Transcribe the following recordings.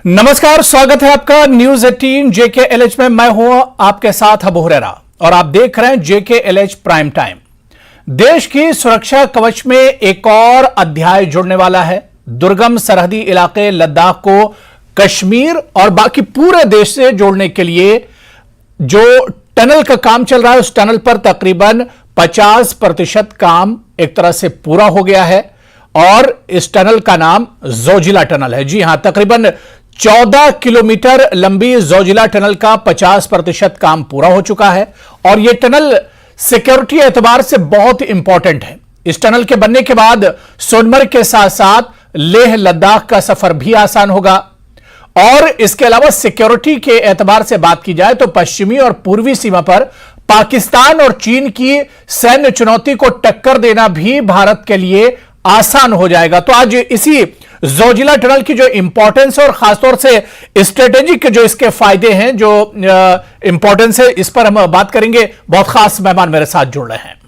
नमस्कार, स्वागत है आपका न्यूज 18 JKLH में। मैं हूं आपके साथ अबू हुरैरा और आप देख रहे हैं JKLH प्राइम टाइम। देश की सुरक्षा कवच में एक और अध्याय जुड़ने वाला है। दुर्गम सरहदी इलाके लद्दाख को कश्मीर और बाकी पूरे देश से जोड़ने के लिए जो टनल का काम चल रहा है, उस टनल पर तकरीबन 50% काम एक तरह से पूरा हो गया है और इस टनल का नाम जोजिला टनल है। जी हां, तकरीबन 14 किलोमीटर लंबी जोजिला टनल का 50% काम पूरा हो चुका है और यह टनल सिक्योरिटी एतबार से बहुत इंपॉर्टेंट है। इस टनल के बनने के बाद सोनमर्ग के साथ साथ लेह लद्दाख का सफर भी आसान होगा और इसके अलावा सिक्योरिटी के एतबार से बात की जाए तो पश्चिमी और पूर्वी सीमा पर पाकिस्तान और चीन की सैन्य चुनौती को टक्कर देना भी भारत के लिए आसान हो जाएगा। तो आज इसी जोजिला टनल की जो इंपॉर्टेंस है और खासतौर से स्ट्रेटेजिक जो इसके फायदे हैं, जो इंपॉर्टेंस है, इस पर हम बात करेंगे। बहुत खास मेहमान मेरे साथ जुड़ रहे हैं।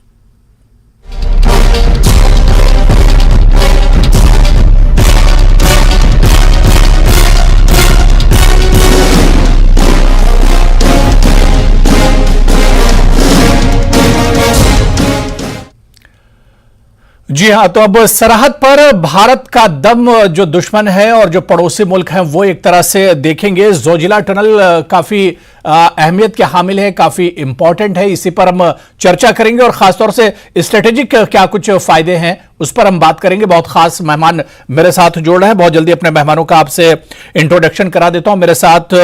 जी हां, तो अब सरहद पर भारत का दम जो दुश्मन है और जो पड़ोसी मुल्क हैं वो एक तरह से देखेंगे। जोजिला टनल काफी अहमियत के हामिल है, काफी इंपॉर्टेंट है, इसी पर हम चर्चा करेंगे और खासतौर से स्ट्रेटेजिक क्या कुछ फायदे हैं उस पर हम बात करेंगे। बहुत खास मेहमान मेरे साथ जुड़ रहे हैं। बहुत जल्दी अपने मेहमानों का आपसे इंट्रोडक्शन करा देता हूं। मेरे साथ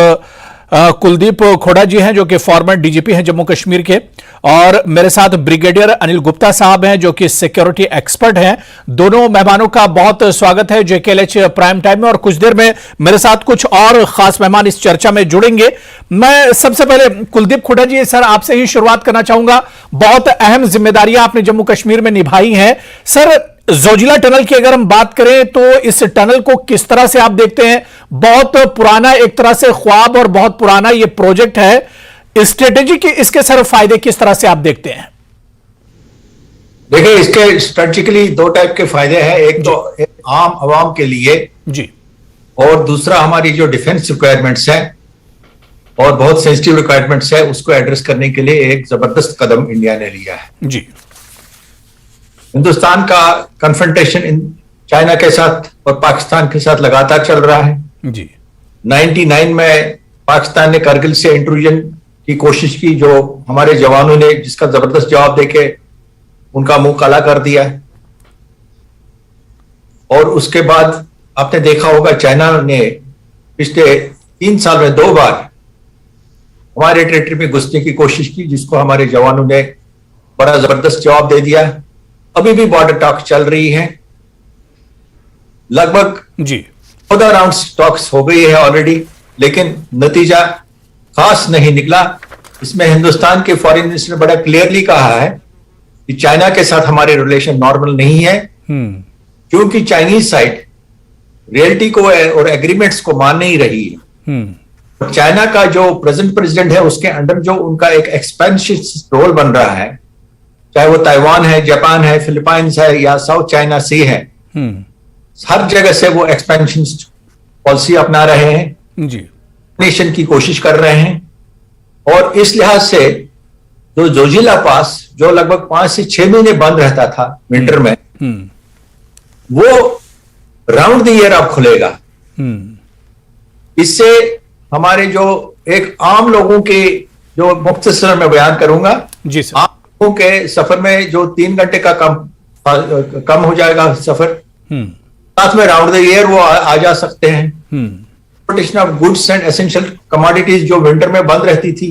कुलदीप खोड़ा जी हैं जो कि फॉर्मर डीजीपी हैं जम्मू कश्मीर के, और मेरे साथ ब्रिगेडियर अनिल गुप्ता साहब हैं जो कि सिक्योरिटी एक्सपर्ट हैं। दोनों मेहमानों का बहुत स्वागत है JKLH प्राइम टाइम में और कुछ देर में मेरे साथ कुछ और खास मेहमान इस चर्चा में जुड़ेंगे। मैं सबसे पहले कुलदीप खोड़ा जी सर आपसे ही शुरुआत करना चाहूंगा। बहुत अहम जिम्मेदारियां आपने जम्मू कश्मीर में निभाई हैं सर। जोजिला टनल की अगर हम बात करें तो इस टनल को किस तरह से आप देखते हैं? बहुत पुराना एक तरह से ख्वाब और बहुत पुराना ये प्रोजेक्ट है। स्ट्रेटेजी के इसके सर फायदे किस तरह से आप देखते हैं? देखिए, इसके स्ट्रेटेजिकली दो टाइप के फायदे हैं। एक तो आम आवाम के लिए जी, और दूसरा हमारी जो डिफेंस रिक्वायरमेंट्स हैं और बहुत सेंसिटिव रिक्वायरमेंट्स है उसको एड्रेस करने के लिए एक जबरदस्त कदम इंडिया ने लिया है। जी, हिंदुस्तान का कन्फ्रंटेशन इन चाइना के साथ और पाकिस्तान के साथ लगातार चल रहा है। जी, 99 में पाकिस्तान ने कारगिल से इंट्रूजन की कोशिश की, जो हमारे जवानों ने जिसका जबरदस्त जवाब देके उनका मुंह काला कर दिया। और उसके बाद आपने देखा होगा चाइना ने पिछले 3 साल में 2 बार हमारे टेरिटरी में घुसने की कोशिश की, जिसको हमारे जवानों ने बड़ा जबरदस्त जवाब दे दिया। अभी भी बॉर्डर टॉक चल रही है। लगभग जी, 14 राउंड टॉक्स हो गई है ऑलरेडी, लेकिन नतीजा खास नहीं निकला। इसमें हिंदुस्तान के फॉरेन मिनिस्टर ने बड़ा क्लियरली कहा है कि चाइना के साथ हमारे रिलेशन नॉर्मल नहीं है, क्योंकि चाइनीज साइड रियलिटी को और एग्रीमेंट्स को मान नहीं रही है। चाइना का जो प्रेजेंट प्रेसिडेंट है उसके अंडर जो उनका एक एक्सपेंशन रोल बन रहा है, चाहे वो ताइवान है, जापान है, फिलीपाइंस है या साउथ चाइना सी है, हर जगह से वो एक्सपेंशन पॉलिसी अपना रहे हैं, जी, नेशन की कोशिश कर रहे हैं। और इस लिहाज से जो जोजिला पास जो लगभग 5 से 6 महीने बंद रहता था विंटर में, वो राउंड द ईयर अब खुलेगा। इससे हमारे जो एक आम लोगों के जो मुख्तसर में बयान करूंगा, जी सर, आम लोगों के सफर में जो 3 घंटे का कम हो जाएगा सफर, साथ में राउंड द ईयर वो आ जा सकते हैं। Transportation of goods and essential commodities जो विंटर में बंद रहती थी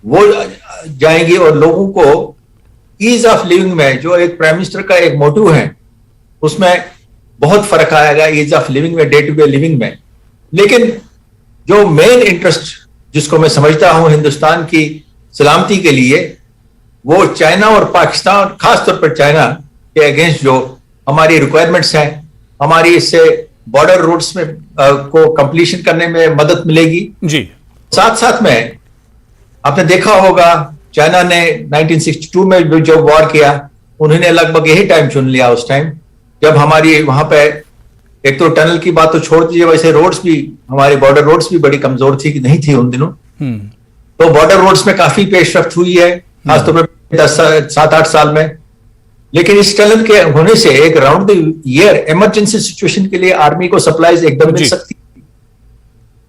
वो जाएंगी और लोगों को ईज ऑफ लिविंग में जो एक प्राइम मिनिस्टर का एक मोटिव है उसमें बहुत फर्क आएगा, ईज ऑफ लिविंग में, डे टू डे लिविंग में। लेकिन जो मेन इंटरेस्ट जिसको मैं समझता हूं हिंदुस्तान की सलामती के लिए, वो चाइना और पाकिस्तान, खासतौर पर चाइना के अगेंस्ट जो हमारी रिक्वायरमेंट्स हैं, हमारी इससे बॉर्डर रूट्स में को कंप्लीशन करने में मदद मिलेगी। जी, साथ साथ में आपने देखा होगा चाइना ने 1962 में जो वॉर किया, उन्होंने लगभग यही टाइम चुन लिया उस टाइम जब हमारी वहां पे एक तो टनल की बात तो छोड़ दीजिए, वैसे रोड्स भी, हमारी बॉर्डर रोड्स भी बड़ी कमजोर थी कि नहीं थी उन दिनों। तो बॉर्डर रोड्स में काफी पेशरफ्त हुई है, खासतौर पर 7-8 साल में। लेकिन इस टनल के होने से एक round the year emergency situation के लिए आर्मी को सप्लाईज एकदम मिल सकती है,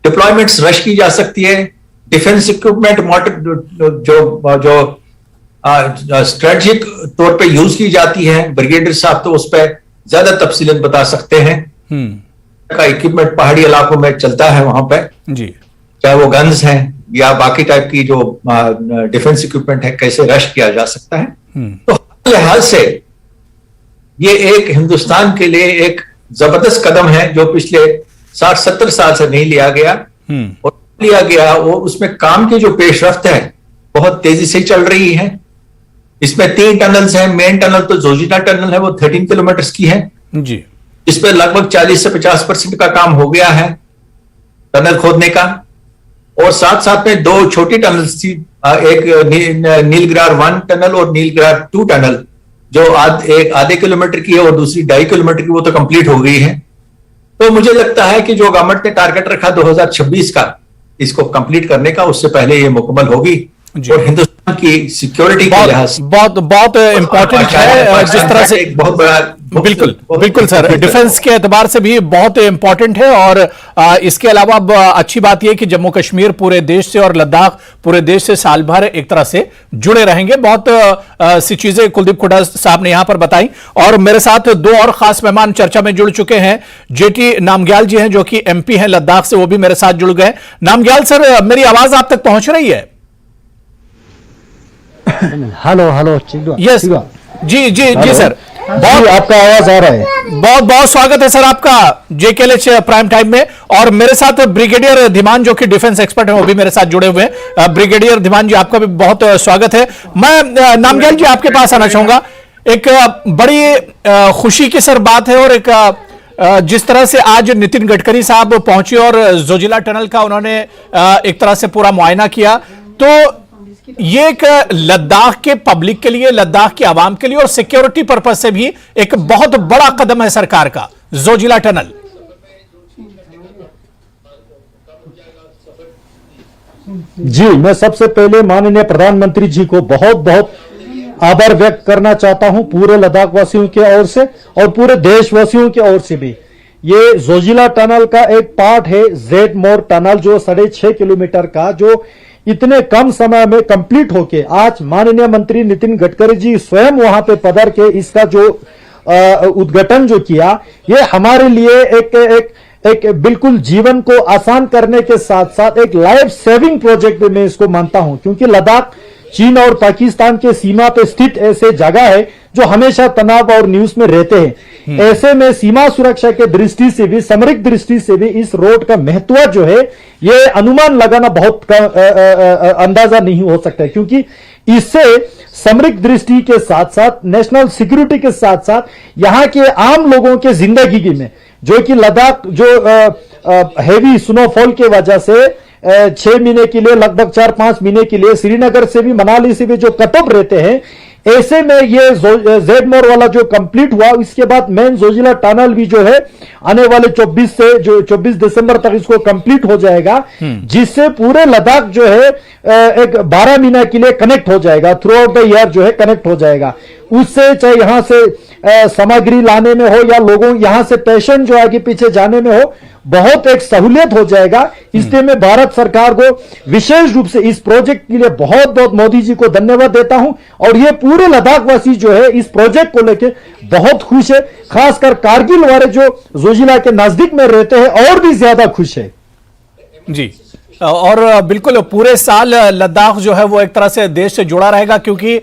डिप्लॉयमेंट्स रश की जा सकती है, डिफेंस इक्विपमेंट जो स्ट्रेटेजिक तौर पे यूज की जाती है। ब्रिगेडियर साहब तो उस पर ज्यादा तफसीलन बता सकते हैं। का इक्विपमेंट पहाड़ी इलाकों में चलता है वहां पे जी, चाहे वो गन्स हैं या बाकी टाइप की जो डिफेंस इक्विपमेंट है, कैसे रश किया जा सकता है। तो हर लिहाज से ये एक हिंदुस्तान के लिए एक जबरदस्त कदम है जो पिछले 60-70 साल से नहीं लिया गया, और लिया गया वो उसमें काम की जो पेशरफ्त है बहुत तेजी से चल रही है। इसमें 3 टनल्स हैं। मेन टनल तो जोजिला टनल है, वो 13 किलोमीटर की है जी। इस पर लगभग 40 से 50% का काम हो गया है टनल खोदने का, और साथ साथ में 2 छोटी टनल्स थी, एक नीलगिरार 1 टनल और नीलगिरार 2 टनल, जो एक आधे किलोमीटर की है और दूसरी 2.5 किलोमीटर की, वो तो कंप्लीट हो गई है। तो मुझे लगता है कि जो गवर्नमेंट ने टारगेट रखा 2026 का इसको कंप्लीट करने का, उससे पहले ये मुकम्मल होगी। और हिंदुस्तान की सिक्योरिटी के लिहाज बहुत इंपॉर्टेंट है, जिस तरह से बहुत बड़ा, बिल्कुल सर, डिफेंस के एतबार से भी बहुत इंपॉर्टेंट है। और इसके अलावा अच्छी बात यह कि जम्मू कश्मीर पूरे देश से और लद्दाख पूरे देश से साल भर एक तरह से जुड़े रहेंगे। बहुत सी चीजें कुलदीप हुड्डा साहब ने यहां पर बताई। और मेरे साथ 2 और खास मेहमान चर्चा में जुड़ चुके हैं। जेटी नामग्याल जी हैं जो कि MP हैं लद्दाख से, वो भी मेरे साथ जुड़ गए। नामग्याल सर, मेरी आवाज आप तक पहुंच रही है? हेलो यस जी सर, बहुत आपका आवाज आ रहा है। बहुत स्वागत है सर आपका JKLH प्राइम टाइम में। और मेरे साथ ब्रिगेडियर धीमान जो कि डिफेंस एक्सपर्ट हैं, वो भी मेरे साथ जुड़े हुए हैं। ब्रिगेडियर धीमान जी, आपका भी बहुत स्वागत है। मैं नामग्याल जी आपके पास आना चाहूंगा। एक बड़ी खुशी की सर बात है, और एक जिस तरह से आज नितिन गडकरी साहब पहुंचे और जोजिला टनल का उन्होंने एक तरह से पूरा मुआयना किया, तो ये एक लद्दाख के पब्लिक के लिए, लद्दाख के आवाम के लिए और सिक्योरिटी पर्पज से भी एक बहुत बड़ा कदम है सरकार का, जोजिला टनल। जी, मैं सबसे पहले माननीय प्रधानमंत्री जी को बहुत बहुत आभार व्यक्त करना चाहता हूं, पूरे लद्दाख वासियों की ओर से और पूरे देशवासियों की ओर से भी। ये जोजिला टनल का एक पार्ट है, जेड मोर टनल, जो 6.5 किलोमीटर का, जो इतने कम समय में कंप्लीट होके आज माननीय मंत्री नितिन गडकरी जी स्वयं वहां पे पधार के इसका जो उद्घाटन जो किया, ये हमारे लिए एक बिल्कुल जीवन को आसान करने के साथ साथ एक लाइफ सेविंग प्रोजेक्ट भी मैं इसको मानता हूं, क्योंकि लद्दाख चीन और पाकिस्तान के सीमा पे स्थित ऐसे जगह है जो हमेशा तनाव और न्यूज में रहते हैं। ऐसे में सीमा सुरक्षा के दृष्टि से भी, सामरिक दृष्टि से भी इस रोड का महत्व जो है ये अनुमान लगाना बहुत अंदाजा नहीं हो सकता, क्योंकि इससे सामरिक दृष्टि के साथ साथ नेशनल सिक्योरिटी के साथ साथ यहां के आम लोगों के जिंदगी में, जो कि लद्दाख जो हेवी स्नोफॉल की वजह से 6 महीने के लिए, लगभग 4-5 महीने के लिए श्रीनगर से भी, मनाली से भी जो कटअप रहते हैं, ऐसे में ये जेड मोर वाला जो कंप्लीट हुआ, इसके बाद मेन जोजिला टनल भी जो है आने वाले 24 दिसंबर तक इसको कंप्लीट हो जाएगा, जिससे पूरे लद्दाख जो है एक 12 महीना के लिए कनेक्ट हो जाएगा, थ्रू आउट द ईयर जो है कनेक्ट हो जाएगा। उससे चाहे यहां से सामग्री लाने में हो या लोगों यहां से पेशेंट जो आगे पीछे जाने में हो, बहुत एक सहूलियत हो जाएगा। इसलिए मैं भारत सरकार को विशेष रूप से इस प्रोजेक्ट के लिए बहुत बहुत मोदी जी को धन्यवाद देता हूं, और ये पूरे लद्दाख वासी जो है इस प्रोजेक्ट को लेकर बहुत खुश है। खासकर कारगिल वाले जो जोजिला के नजदीक में रहते हैं और भी ज्यादा खुश है जी। और बिल्कुल पूरे साल लद्दाख जो है वो एक तरह से देश से जुड़ा रहेगा, क्योंकि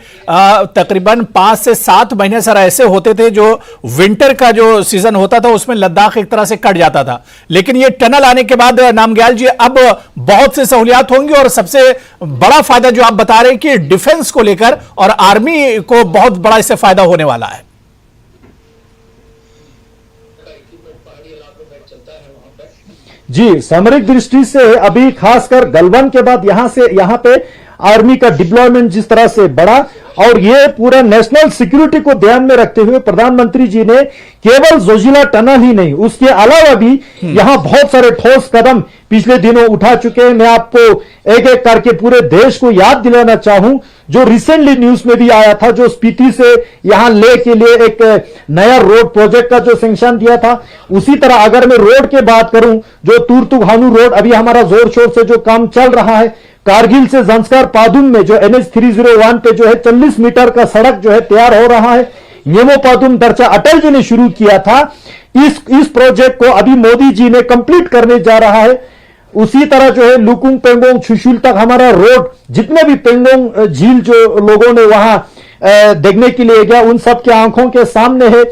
तकरीबन 5 से 7 महीने सर ऐसे होते थे जो विंटर का जो सीजन होता था उसमें लद्दाख एक तरह से कट जाता था। लेकिन ये टनल आने के बाद नामग्याल जी अब बहुत सी सहूलियात होंगी, और सबसे बड़ा फायदा जो आप बता रहे हैं कि डिफेंस को लेकर और आर्मी को बहुत बड़ा इससे फायदा होने वाला है। जी, सामरिक दृष्टि से अभी खासकर गलवान के बाद यहां पे आर्मी का डिप्लॉयमेंट जिस तरह से बढ़ा, और ये पूरा नेशनल सिक्योरिटी को ध्यान में रखते हुए प्रधानमंत्री जी ने केवल जोजिला टनल ही नहीं, उसके अलावा भी यहां बहुत सारे ठोस कदम पिछले दिनों उठा चुके हैं। मैं आपको एक एक करके पूरे देश को याद दिलाना चाहूं, जो रिसेंटली न्यूज में भी आया था, जो स्पीति से यहां ले के लिए एक नया रोड प्रोजेक्ट का जो सैंक्शन दिया था। उसी तरह अगर मैं रोड की बात करूं, जो तुर्तुघानू रोड अभी हमारा जोर शोर से जो काम चल रहा है, कारगिल से जंस्कार पादुम में जो NH 301 पे जो है 40 मीटर का सड़क जो है तैयार हो रहा है। येमो पादुम दर्चा अटल जी ने शुरू किया था, इस प्रोजेक्ट को अभी मोदी जी ने कंप्लीट करने जा रहा है। उसी तरह जो है लुकुंग पेंगोंग छुशुल तक हमारा रोड, जितने भी पेंगोंग झील जो लोगों ने वहां देखने के लिए गया, उन सब के आंखों के सामने है।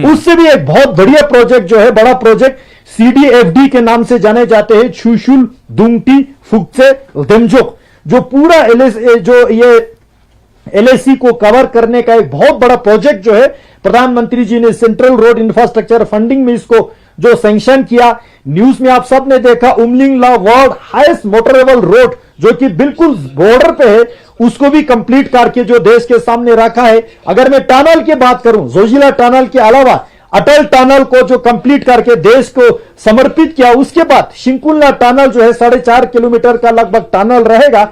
उससे भी एक बहुत बढ़िया प्रोजेक्ट जो है, बड़ा प्रोजेक्ट CDFD के नाम से जाने जाते हैं, छुशुल दुंगटी फुक्से देमजोक, जो पूरा LAC को कवर करने का एक बहुत बड़ा प्रोजेक्ट जो है प्रधानमंत्री जी ने सेंट्रल रोड इंफ्रास्ट्रक्चर फंडिंग में इसको जो सैंक्शन किया। न्यूज में आप सब ने देखा, Umling La world highest motorable road जो कि बिल्कुल बॉर्डर पे है, उसको भी कंप्लीट करके जो देश के सामने रखा है। अगर मैं टनल की बात करूं, जोजिला टनल के अलावा अटल टनल को जो कंप्लीट करके देश को समर्पित किया, उसके बाद शिंकुल्ला टनल जो है 4.5 किलोमीटर का लगभग टनल रहेगा,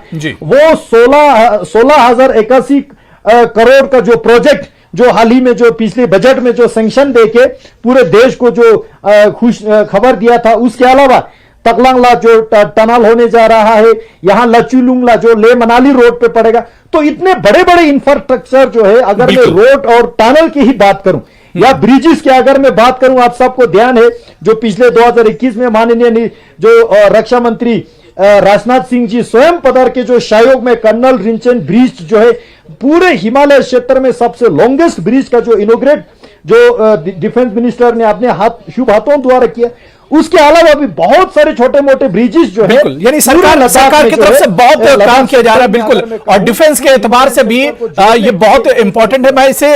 वो 16,081 करोड़ का जो प्रोजेक्ट जो हाल ही में जो पिछले बजट में जो सैंक्शन देके पूरे देश को जो खुश खबर दिया था। उसके अलावा तकलांगला जो टनल होने जा रहा है, यहां लचुलुंगला जो ले मनाली रोड पे पड़ेगा। तो इतने बड़े बड़े इंफ्रास्ट्रक्चर जो है, अगर मैं रोड और टनल की ही बात करूं या ब्रिजेस की अगर मैं बात करूं, आप सबको ध्यान है जो पिछले 2021 में माननीय जो रक्षा मंत्री राजनाथ सिंह जी स्वयं पधार के जो सहयोग में कर्नल रिंचन ब्रिज जो है पूरे हिमालय क्षेत्र में सबसे लॉन्गेस्ट ब्रिज का जो इनोग्रेट जो डिफेंस मिनिस्टर ने अपने शुभ हाथों द्वारा किया। उसके अलावा भी बहुत सारे छोटे मोटे ब्रिजेस जो है, यानी सरकार की तरफ से बहुत काम किया जा रहा है। बिल्कुल, और डिफेंस के एतबार से भी ये बहुत इंपॉर्टेंट है। मैं इसे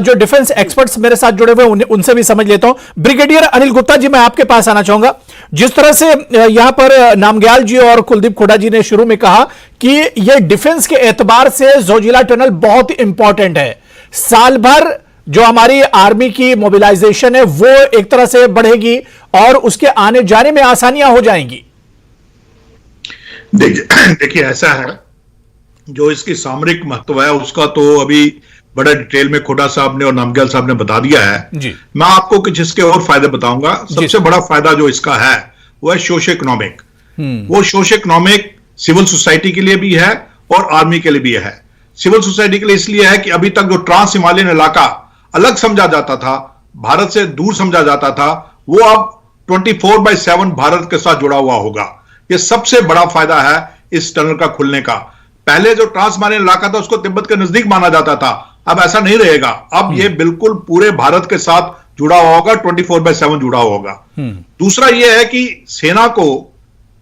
जो डिफेंस एक्सपर्ट्स मेरे साथ जुड़े हुए उनसे भी समझ लेता हूं। ब्रिगेडियर अनिल गुप्ता जी, मैं आपके पास आना चाहूंगा। जिस तरह से यहां पर नामग्याल जी और कुलदीप खोड़ा जी ने शुरू में कहा कि ये डिफेंस के एतबार से जोजिला टनल बहुत इंपॉर्टेंट है, साल भर जो हमारी आर्मी की मोबिलाइजेशन है वो एक तरह से बढ़ेगी और उसके आने जाने में आसानियां हो जाएंगी। देखिए ऐसा है, जो इसकी सामरिक महत्व है उसका तो अभी बड़ा डिटेल में खोड़ा साहब ने और नामग्याल साहब ने बता दिया है जी। मैं आपको कुछ इसके और फायदे बताऊंगा। सबसे बड़ा फायदा जो इसका है वो है सोशो इकोनॉमिक। वो सोशो इकोनॉमिक सिविल सोसाइटी के लिए भी है और आर्मी के लिए भी है। सिविल सोसाइटी के लिए इसलिए है कि अभी तक जो ट्रांस हिमालयन इलाका अलग समझा जाता था, भारत से दूर समझा जाता था, वो अब 24/7 भारत के साथ जुड़ा हुआ होगा। ये सबसे बड़ा फायदा है इस टनल का खुलने का। पहले जो ट्रांस हिमालयन इलाका था उसको तिब्बत के नजदीक माना जाता था, अब ऐसा नहीं रहेगा। अब ये बिल्कुल पूरे भारत के साथ जुड़ा हुआ होगा, 24/7 जुड़ा हुआ होगा। दूसरा ये है कि सेना को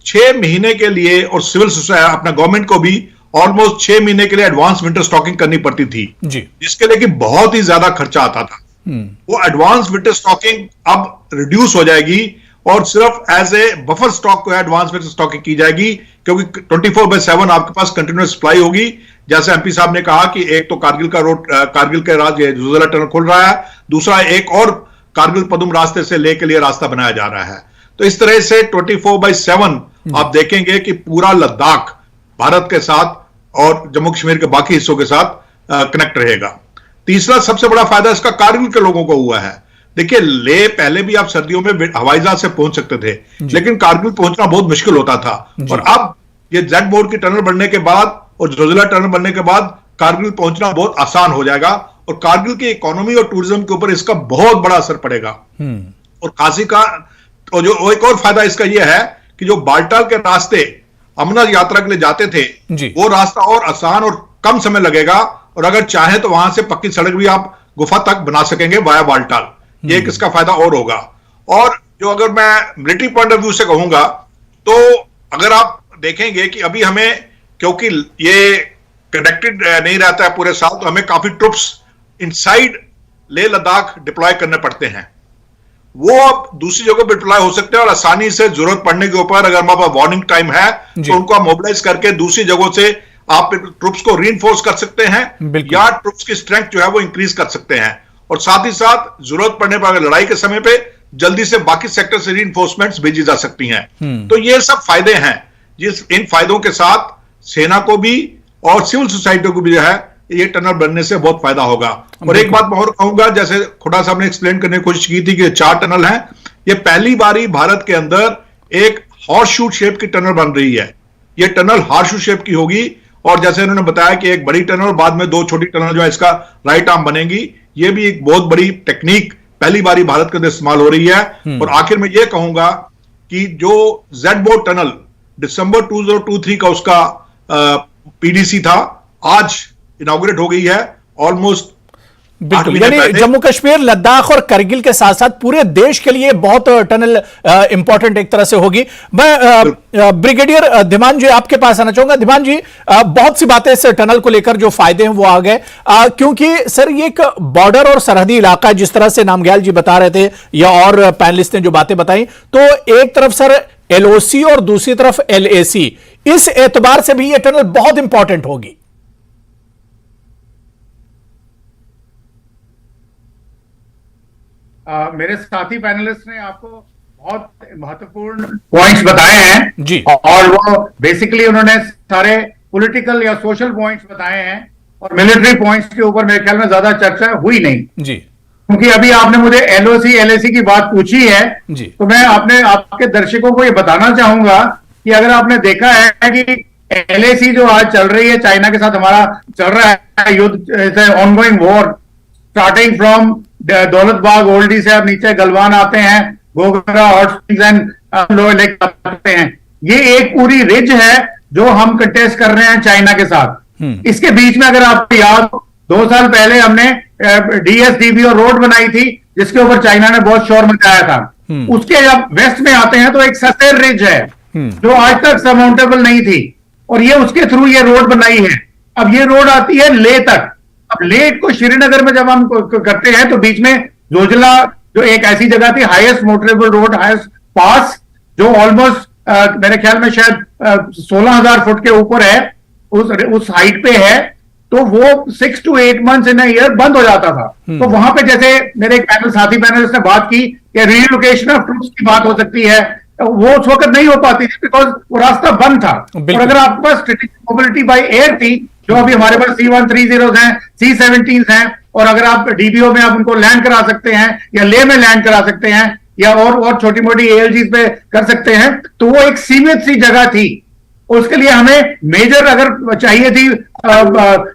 6 महीने के लिए और सिविल सोसाइटी अपना गवर्नमेंट को भी ऑलमोस्ट 6 महीने के लिए एडवांस विंटर स्टॉकिंग करनी पड़ती थी जी। जिसके लिए कि बहुत ही ज्यादा खर्चा आता था। वो एडवांस विंटर स्टॉकिंग अब रिड्यूस हो जाएगी और सिर्फ एज ए बफर स्टॉक को एडवांस विंटर स्टॉकिंग की जाएगी, क्योंकि 24/7 आपके पास कंटिन्यूअस सप्लाई होगी। जैसे एमपी साहब ने कहा कि एक तो कारगिल का रोड, कारगिल के राज्य जोजिला टनल खुल रहा है, दूसरा एक और कारगिल पदुम रास्ते से ले के लिए रास्ता बनाया जा रहा है। तो इस तरह से 24/7 आप देखेंगे कि पूरा लद्दाख भारत के साथ और जम्मू कश्मीर के बाकी हिस्सों के साथ कनेक्ट रहेगा। तीसरा सबसे बड़ा फायदा इसका कारगिल के लोगों को हुआ है। देखिए, ले पहले भी आप सर्दियों में हवाई जहाज से पहुंच सकते थे, लेकिन कारगिल पहुंचना बहुत मुश्किल होता था। और अब ये जेड बोर्ड की टनल बनने के बाद और जोजिला टनल बनने के बाद कारगिल पहुंचना बहुत आसान हो जाएगा और कारगिल की इकोनॉमी और टूरिज्म के ऊपर इसका बहुत बड़ा असर पड़ेगा। और खासी का और जो एक और फायदा इसका यह है कि जो बाल्टाल के रास्ते अमरनाथ यात्रा के लिए जाते थे, वो रास्ता और आसान और कम समय लगेगा, और अगर चाहे तो वहां से पक्की सड़क भी आप गुफा तक बना सकेंगे वाया बाल्टाल। ये एक इसका फायदा और होगा। और जो अगर मैं मिलिट्री पॉइंट ऑफ व्यू से कहूंगा, तो अगर आप देखेंगे कि अभी हमें, क्योंकि ये कनेक्टेड नहीं रहता है पूरे साल, तो हमें काफी troops inside Leh Ladakh deploy करने पड़ते हैं। वो अब दूसरी जगह पर डिप्लॉय हो सकते हैं और आसानी से जरूरत पड़ने के ऊपर अगर हमारे पास वार्निंग टाइम है तो उनको आप मोबिलाइज करके दूसरी जगहों से आप ट्रुप्स को रीइंफोर्स कर सकते हैं या ट्रुप्स की स्ट्रेंथ जो है वो इंक्रीज कर सकते हैं, और साथ ही साथ जरूरत पड़ने पर लड़ाई के समय पे जल्दी से बाकी सेक्टर से रीइंफोर्समेंट्स भेजी जा सकती हैं। तो ये सब फायदे हैं, इन फायदों के साथ सेना को भी और सिविल सोसाइटी को भी जो है ये टनल बनने से बहुत फायदा होगा। और एक बात मैं और कहूंगा, जैसे खुड़ा साहब ने एक्सप्लेन करने की कोशिश की थी कि 4 टनल हैं, ये पहली बारी भारत के अंदर एक हॉर्स शू शेप की टनल बन रही है। ये टनल हॉर्स शू शेप की होगी, और जैसे उन्होंने बताया कि एक बड़ी टनल बाद में 2 छोटी टनल जो है इसका राइट आर्म बनेगी। ये भी एक बहुत बड़ी टेक्निक पहली बारी भारत के अंदर इस्तेमाल हो रही है। और आखिर में ये कहूंगा कि जो जेड-बोर्ड टनल दिसंबर 2023 का उसका पीडीसी था, आज इनॉग्रेट हो गई है ऑलमोस्ट। बिल्कुल, यानी जम्मू कश्मीर, लद्दाख और करगिल के साथ साथ पूरे देश के लिए बहुत टनल इंपॉर्टेंट एक तरह से होगी। मैं ब्रिगेडियर धीमान जी आपके पास आना चाहूंगा। धीमान जी, बहुत सी बातें इस टनल को लेकर जो फायदे हैं वो आ गए, क्योंकि सर ये एक बॉर्डर और सरहदी इलाका है, जिस तरह से नामग्याल जी बता रहे थे या और पैनलिस्ट ने जो बातें बताई, तो एक तरफ सर एलओसी और दूसरी तरफ एलएसी, इस एतबार से भी ये टनल बहुत इंपॉर्टेंट होगी। मेरे साथी पैनलिस्ट ने आपको बहुत महत्वपूर्ण पॉइंट्स बताए हैं जी, और वो बेसिकली उन्होंने सारे पॉलिटिकल या सोशल पॉइंट्स बताए हैं, और मिलिट्री पॉइंट्स के ऊपर मेरे ख्याल में ज्यादा चर्चा हुई नहीं जी, क्योंकि अभी आपने मुझे एलओसी एलएसी की बात पूछी है जी। तो मैं आपके दर्शकों को ये बताना चाहूंगा कि अगर आपने देखा है कि एलएसी जो आज चल रही है, चाइना के साथ हमारा चल रहा है युद्ध, ongoing war, starting from Daulat Bagh Oldi से आप नीचे गलवान आते हैं, Gogra, hot springs and lower lake आते हैं। ये एक पूरी रिज है जो हम कंटेस्ट कर रहे हैं चाइना के साथ। इसके बीच में अगर आपको याद, 2 साल पहले हमने डीएसडीबी और रोड बनाई थी जिसके ऊपर चाइना ने बहुत शोर मचाया था। उसके जब वेस्ट में आते हैं तो एक ससेर रिज है जो आज तक सरमाउंटेबल नहीं थी, और ये उसके थ्रू ये रोड बनाई है। अब ये रोड आती है लेह तक। अब लेह को श्रीनगर में जब हम करते हैं तो बीच में जोजिला जो एक ऐसी जगह थी, हाईएस्ट मोटरेबल रोड, हाईएस्ट पास, जो ऑलमोस्ट मेरे ख्याल में शायद 16,000 फुट के ऊपर है, उस हाइट पे है, तो वो 6 to 8 months इन ईयर बंद हो जाता था। तो वहां पे जैसे मेरे एक साथी पैनलिस्ट ने बात की कि रीलोकेशन ऑफ ट्रूप्स की बात हो सकती है, वो उस वक्त नहीं हो पाती थी बिकॉज वो रास्ता बंद था। और अगर आपके पास स्ट्रेटेजिक मोबिलिटी बाय एयर थी, जो अभी हमारे पास C-130 हैं, C-17 हैं, और अगर आप डीबीओ में आप उनको लैंड करा सकते हैं या लेह में लैंड करा सकते हैं या और छोटी मोटी ALGs पे कर सकते हैं, तो वो एक सीमित सी जगह थी। उसके लिए हमें मेजर अगर चाहिए थी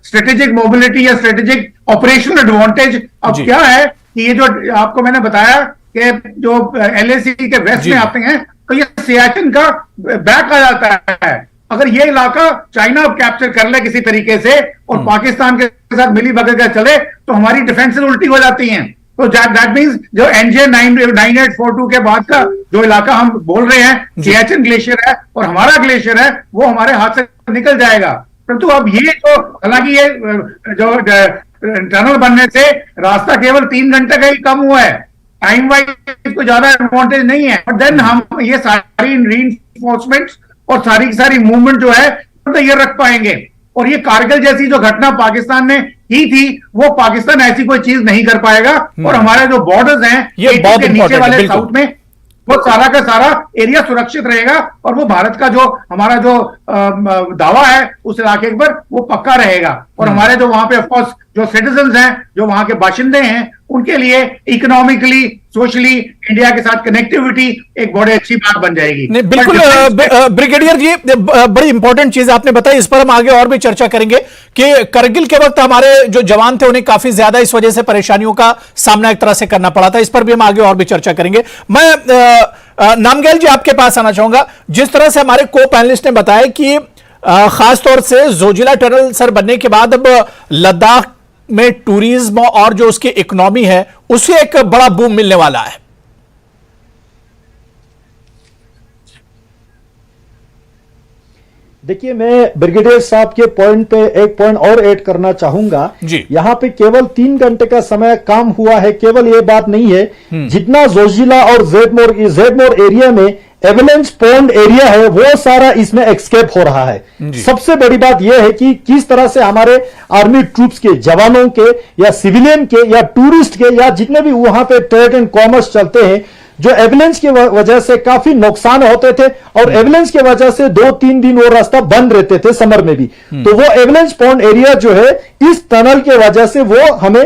स्ट्रेटेजिक मोबिलिटी या स्ट्रेटेजिक ऑपरेशनल एडवांटेज। अब क्या है कि ये जो आपको मैंने बताया कि जो LAC के वेस्ट में आते हैं, तो ये सियाचिन का बैक आ जाता है। अगर ये इलाका चाइना अब कैप्चर कर ले किसी तरीके से और पाकिस्तान के साथ मिली भगत कर चले, तो हमारी डिफेंसेस उल्टी हो जाती हैं। तो दैट मींस जो NJ 9842 के बाद का जो इलाका हम बोल रहे हैं, सियाचिन ग्लेशियर है और हमारा ग्लेशियर है, वो हमारे हाथ से निकल जाएगा। परंतु अब ये जो, हालांकि ये जो टनल बनने से रास्ता केवल 3 घंटे का ही कम हुआ है, टाइम वाइज कोई ज्यादा एडवांटेज नहीं है, बट देन हम ये सारी रीइंफोर्समेंट्स और सारी की सारी मूवमेंट जो है तैयार रख पाएंगे। और ये कारगिल जैसी जो घटना पाकिस्तान ने की थी, वो पाकिस्तान ऐसी कोई चीज नहीं कर पाएगा। और हमारे जो बॉर्डर्स हैं, ये के नीचे वाले साउथ में, वो सारा का सारा एरिया सुरक्षित रहेगा, और वो भारत का जो हमारा जो दावा है उस इलाके पर वो पक्का रहेगा। और हमारे जो वहां पे ऑफकोर्स जो सिटीजन्स हैं, जो वहां के बाशिंदे हैं, उनके लिए इकोनॉमिकली, सोशली इंडिया के साथ कनेक्टिविटी एक बड़ी अच्छी बात बन जाएगी। नहीं, बिल्कुल ब्रिगेडियर जी, बड़ी इंपॉर्टेंट चीज आपने बताई, इस पर हम आगे और भी चर्चा करेंगे कि करगिल के वक्त हमारे जो जवान थे उन्हें काफी ज्यादा इस वजह से परेशानियों का सामना एक तरह से करना पड़ा था। इस पर भी हम आगे और भी चर्चा करेंगे। मैं नामग्याल जी आपके पास आना चाहूंगा। जिस तरह से हमारे को पैनलिस्ट ने बताया कि खासतौर से जोजिला टनल सर बनने के बाद अब लद्दाख में टूरिज्म और जो उसकी इकोनॉमी है उसे एक बड़ा बूम मिलने वाला है। देखिए, मैं ब्रिगेडियर साहब के पॉइंट पे एक पॉइंट और ऐड करना चाहूंगा। यहाँ पे केवल 3 घंटे का समय काम हुआ है, केवल ये बात नहीं है। जितना जोजिला और जेडमोर एरिया में एवलेंस पॉन्ड एरिया है वो सारा इसमें एक्सकेप हो रहा है। सबसे बड़ी बात यह है कि किस तरह से हमारे आर्मी ट्रूप्स के जवानों के या सिविलियन के या टूरिस्ट के या जितने भी वहां पे ट्रेड एंड कॉमर्स चलते हैं, जो एवलेंस की वजह से काफी नुकसान होते थे और एवलेंस की वजह से 2-3 दिन वो रास्ता बंद रहते थे समर में भी। तो वो एवलेंस पॉन्ड एरिया जो है इस टनल के वजह से वो हमें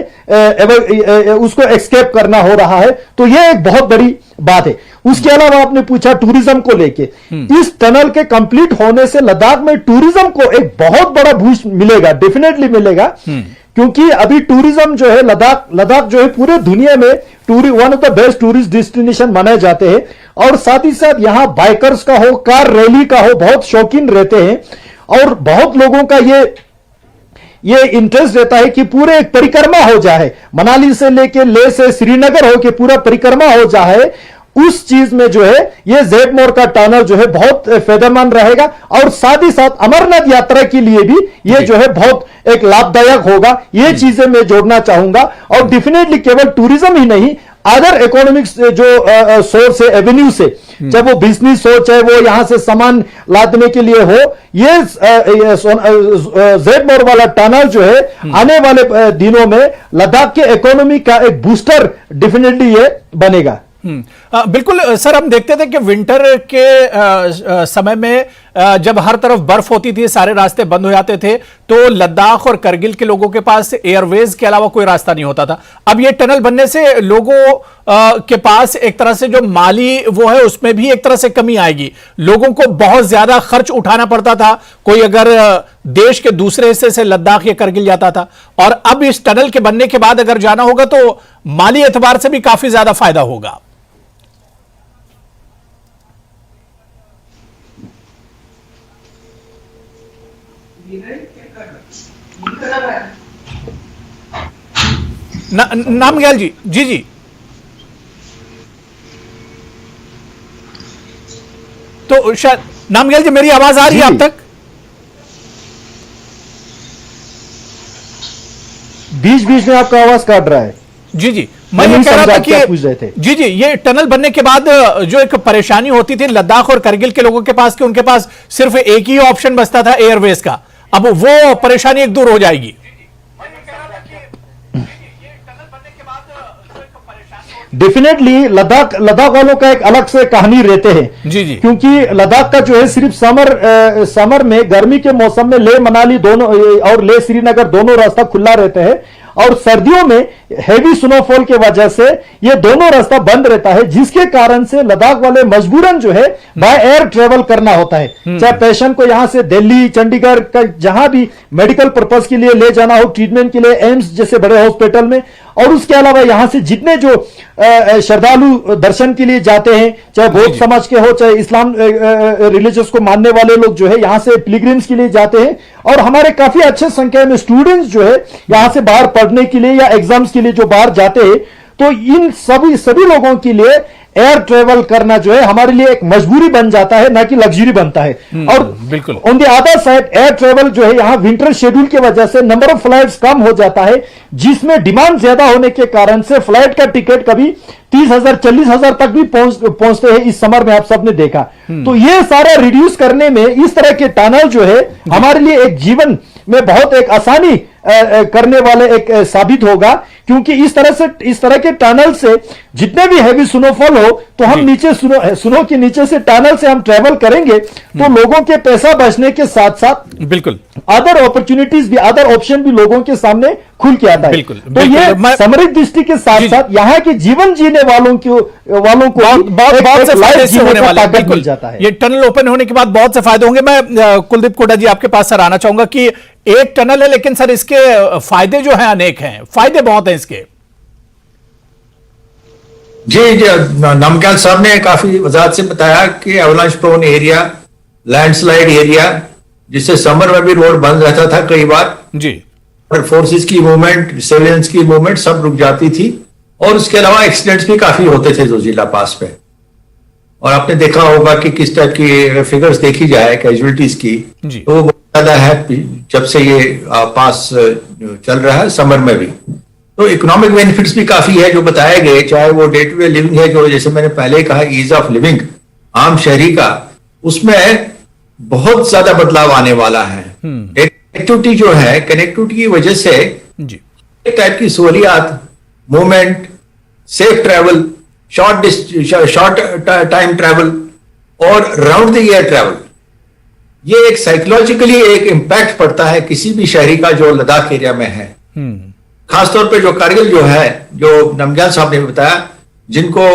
उसको एक्सकेप करना हो रहा है। तो ये एक बहुत बड़ी बात है। उसके अलावा आपने पूछा टूरिज्म को लेके, इस टनल के कंप्लीट होने से लद्दाख में टूरिज्म को एक बहुत बड़ा बूस्ट मिलेगा, डेफिनेटली मिलेगा। क्योंकि अभी टूरिज्म जो है लद्दाख जो है पूरे दुनिया में one of the best tourist destination माने जाते हैं। और साथ ही साथ यहां बाइकर्स का हो, कार रैली का हो, बहुत शौकीन रहते हैं और बहुत लोगों का ये इंटरेस्ट रहता है कि पूरे एक परिक्रमा हो जाए, मनाली से लेके लेह से श्रीनगर हो के पूरा परिक्रमा हो जाए। उस चीज में जो है ये ज़ेडमोर का टनल जो है बहुत फायदेमंद रहेगा और साथ ही साथ अमरनाथ यात्रा के लिए भी ये जो है बहुत एक लाभदायक होगा। ये चीजें मैं जोड़ना चाहूंगा। और डेफिनेटली केवल टूरिज्म ही नहीं, अदर इकोनॉमिक्स जो सोर्स है, एवेन्यू से, चाहे वो बिजनेस हो, चाहे वो यहां से सामान लादने के लिए हो, ये ज़ेडमोर वाला टनल जो है आने वाले दिनों में लद्दाख के इकोनॉमी का एक बूस्टर डेफिनेटली ये बनेगा। बिल्कुल सर, हम देखते थे कि विंटर के समय में जब हर तरफ बर्फ होती थी, सारे रास्ते बंद हो जाते थे, तो लद्दाख और करगिल के लोगों के पास एयरवेज के अलावा कोई रास्ता नहीं होता था। अब ये टनल बनने से लोगों के पास एक तरह से जो माली वो है उसमें भी एक तरह से कमी आएगी। लोगों को बहुत ज्यादा खर्च उठाना पड़ता था, कोई अगर देश के दूसरे हिस्से से लद्दाख या करगिल जाता था, और अब इस टनल के बनने के बाद अगर जाना होगा तो माली एतबार से भी काफी ज्यादा फायदा होगा। नामग्याल जी, जी तो शायद नामग्याल जी मेरी आवाज आ रही है आप तक? बीच बीच में आपका आवाज काट रहा है। जी मैं ये कह रहा था कि जी ये टनल बनने के बाद जो एक परेशानी होती थी लद्दाख और करगिल के लोगों के पास कि उनके पास सिर्फ एक ही ऑप्शन बचता था एयरवेज का, अब वो परेशानी एक दूर हो जाएगी। डेफिनेटली लद्दाख वालों का एक अलग से कहानी रहते हैं। जी क्योंकि लद्दाख का जो है सिर्फ समर में, गर्मी के मौसम में लेह मनाली दोनों और लेह श्रीनगर दोनों रास्ता खुला रहते हैं, और सर्दियों में हेवी स्नोफॉल के वजह से ये दोनों रास्ता बंद रहता है, जिसके कारण से लद्दाख वाले मजबूरन जो है बाय एयर ट्रेवल करना होता है। चाहे पेशेंट को यहां से दिल्ली, चंडीगढ़ का जहां भी मेडिकल पर्पज के लिए ले जाना हो, ट्रीटमेंट के लिए एम्स जैसे बड़े हॉस्पिटल में, और उसके अलावा यहां से जितने जो श्रद्धालु दर्शन के लिए जाते हैं, चाहे बौद्ध समाज के हो, चाहे इस्लाम रिलीजियस को मानने वाले लोग जो है यहां से पिलग्रिम्स के लिए जाते हैं, और हमारे काफी अच्छे संख्या में स्टूडेंट्स जो है यहां से बाहर पढ़ने के लिए या एग्जाम्स के लिए जो बाहर जाते हैं, तो इन सभी लोगों के लिए एयर ट्रेवल करना जो है हमारे लिए एक मजबूरी बन जाता है, ना कि लग्जरी बनता है। और बिल्कुल on the other side air travel जो है यहाँ विंटर शेड्यूल की वजह से नंबर ऑफ फ्लाइट्स कम हो जाता है, जिसमें डिमांड ज्यादा होने के कारण से फ्लाइट का टिकट कभी 30,000 40,000 तक भी पहुंचते हैं इस समर में, आप सबने देखा। तो ये सारा रिड्यूस करने में इस तरह के टनल जो है हमारे लिए एक जीवन में बहुत एक आसानी करने वाले एक साबित होगा, क्योंकि इस तरह के टनल से जितने भी हैवी स्नोफॉल हो तो हम नीचे स्नो के नीचे से टनल से हम ट्रेवल करेंगे, तो लोगों के पैसा बचने के साथ साथ बिल्कुल अदर अपॉर्चुनिटीज भी, अदर ऑप्शन भी लोगों के सामने खुल के आता है। तो ये सामरिक दृष्टि के साथ साथ यहाँ के जीवन जीने वालों को बहुत से फायदे होने वाले मिल जाता है। ये टनल ओपन होने के बाद बहुत से फायदे होंगे। मैं कुलदीप कोटा जी आपके पास सर आना चाहूंगा कि एक टनल है लेकिन सर इसके फायदे जो हैं अनेक हैं, फायदे बहुत हैं इसके। जी नामग्याल साहब ने काफी वजाहत से बताया कि avalanche prone area, landslide area, जिससे समर में भी रोड बंद रहता था कई बार जी, और फोर्सेस की मूवमेंट, सिविलियंस की मूवमेंट सब रुक जाती थी, और उसके अलावा एक्सीडेंट्स भी काफी होते थे जोजिला पास पे। और आपने देखा होगा कि किस टाइप की फिगर्स देखी जाए कैजुअलिटीज की, तो वो बहुत ज्यादा है जब से ये पास चल रहा है समर में भी। तो इकोनॉमिक बेनिफिट्स भी काफी है जो बताए गए, चाहे वो डे टू डे लिविंग है, जो जैसे मैंने पहले कहा ईज ऑफ लिविंग, आम शहरी का, उसमें बहुत ज्यादा बदलाव आने वाला है। कनेक्टिविटी जो है, कनेक्टिविटी की वजह से जी एक टाइप की सहूलियात, movement, safe travel, short time travel और राउंड द ईयर ट्रैवल, ये एक साइकोलॉजिकली एक इम्पैक्ट पड़ता है किसी भी शहरी का जो लद्दाख एरिया में है। खासतौर पे जो कारगिल जो है, जो नमग्याल साहब ने बताया, जिनको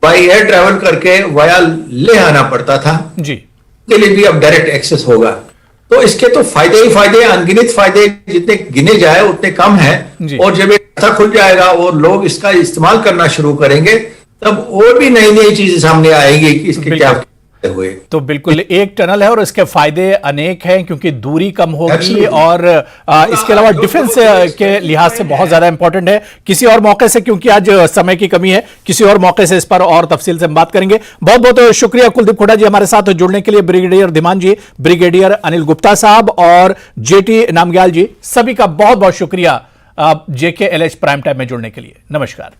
बाई एयर ट्रैवल करके वाया लेह आना पड़ता था, जी के लिए भी अब डायरेक्ट एक्सेस होगा। तो इसके तो फायदे ही फायदे, अनगिनत फायदे, जितने गिने जाए उतने कम हैं। और जब एक रास्ता खुल जाएगा और लोग इसका इस्तेमाल करना शुरू करेंगे, तब और भी नई नई चीजें सामने आएंगी कि इसके क्या हुए। तो बिल्कुल एक टनल है और इसके फायदे अनेक हैं, क्योंकि दूरी कम होगी और इसके अलावा डिफेंस के लिहाज से बहुत ज्यादा इंपॉर्टेंट है। किसी और मौके से, क्योंकि आज समय की कमी है, किसी और मौके से इस पर और तफसील से हम बात करेंगे। बहुत बहुत शुक्रिया कुलदीप खोड़ा जी हमारे साथ जुड़ने के लिए, ब्रिगेडियर धीमान जी, ब्रिगेडियर अनिल गुप्ता साहब और जेटी नामग्याल जी, सभी का बहुत बहुत शुक्रिया JKLH प्राइम टाइम में जुड़ने के लिए। नमस्कार।